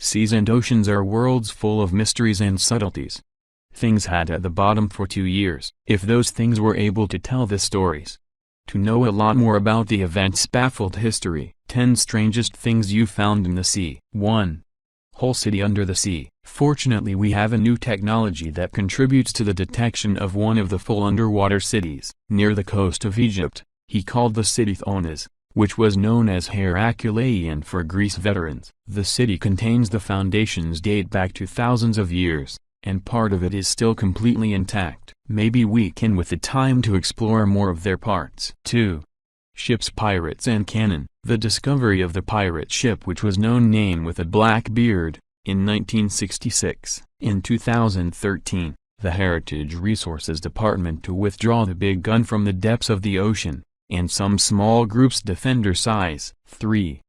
Seas and oceans are worlds full of mysteries and subtleties. Things had at the bottom for 2 years. If those things were able to tell the stories. To know a lot more about the events baffled history. 10 strangest things you found in the sea. 1. Whole city under the sea. Fortunately, we have a new technology that contributes to the detection of one of the full underwater cities. Near the coast of Egypt, he called the city Thonis, which was known as Heracleion for Greece veterans. The city contains the foundations date back to thousands of years, and part of it is still completely intact. Maybe we can with the time to explore more of their parts. 2. Ships, pirates and cannon. The discovery of the pirate ship, which was known name with a black beard, in 1966. In 2013, the Heritage Resources Department to withdraw the big gun from the depths of the ocean, and some small groups defender size. 3.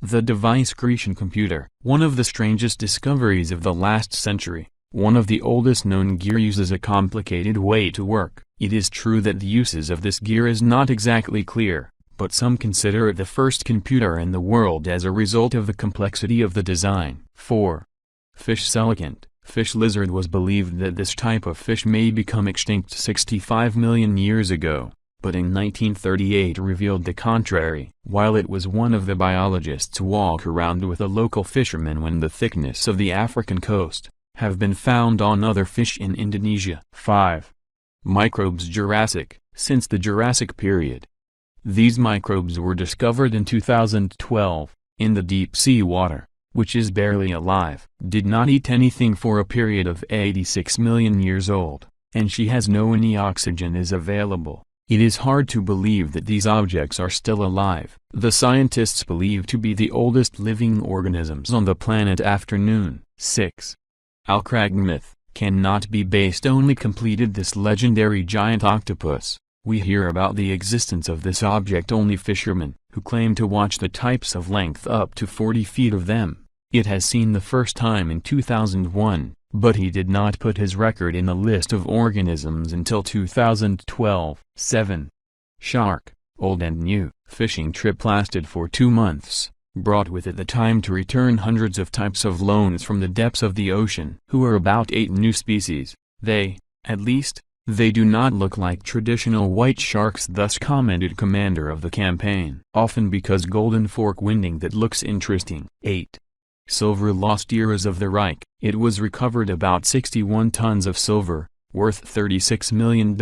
The device Grecian computer. One of the strangest discoveries of the last century. One of the oldest known gear uses a complicated way to work. It is true that the uses of this gear is not exactly clear, but some consider it the first computer in the world as a result of the complexity of the design. 4. Fish coelacanth. Fish lizard was believed that this type of fish may become extinct 65 million years ago, but in 1938 revealed the contrary. While it was one of the biologists walk around with a local fisherman when the thickness of the African coast, have been found on other fish in Indonesia. 5. Microbes Jurassic. Since the Jurassic period, these microbes were discovered in 2012, in the deep sea water, which is barely alive, did not eat anything for a period of 86 million years old, and she has no any oxygen is available. It is hard to believe that these objects are still alive. The scientists believe to be the oldest living organisms on the planet after noon. 6. Alcrag myth. Cannot be based only completed this legendary giant octopus. We hear about the existence of this object only fishermen, who claim to watch the types of length up to 40 feet of them. It has seen the first time in 2001, but he did not put his record in the list of organisms until 2012. 7. Shark. Old and new. Fishing trip lasted for 2 months. Brought with it the time to return hundreds of types of loons from the depths of the ocean. Who are about 8 new species. They, at least, they do not look like traditional white sharks, thus commented commander of the campaign. Often because golden fork winding that looks interesting. 8. Silver lost eras of the Reich. It was recovered about 61 tons of silver, worth $36 million,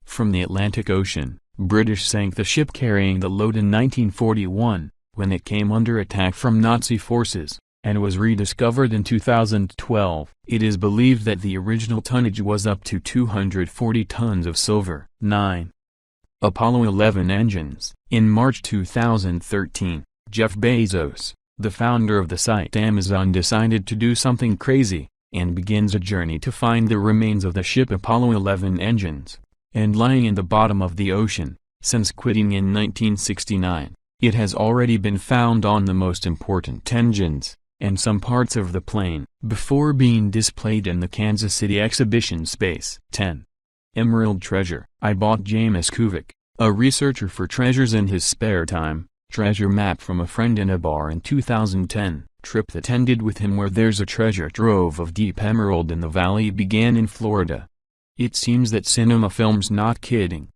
from the Atlantic Ocean. British sank the ship carrying the load in 1941. When it came under attack from Nazi forces, and was rediscovered in 2012. It is believed that the original tonnage was up to 240 tons of silver. 9. Apollo 11 engines. In March 2013, Jeff Bezos, the founder of the site Amazon, decided to do something crazy, and begins a journey to find the remains of the ship Apollo 11 engines, and lying in the bottom of the ocean, since quitting in 1969. It has already been found on the most important engines, and some parts of the plane, before being displayed in the Kansas City exhibition space. 10. Emerald treasure. I bought James Kuvik, a researcher for treasures in his spare time, treasure map from a friend in a bar in 2010. Trip that ended with him where there's a treasure trove of deep emerald in the valley began in Florida. It seems that cinema film's not kidding.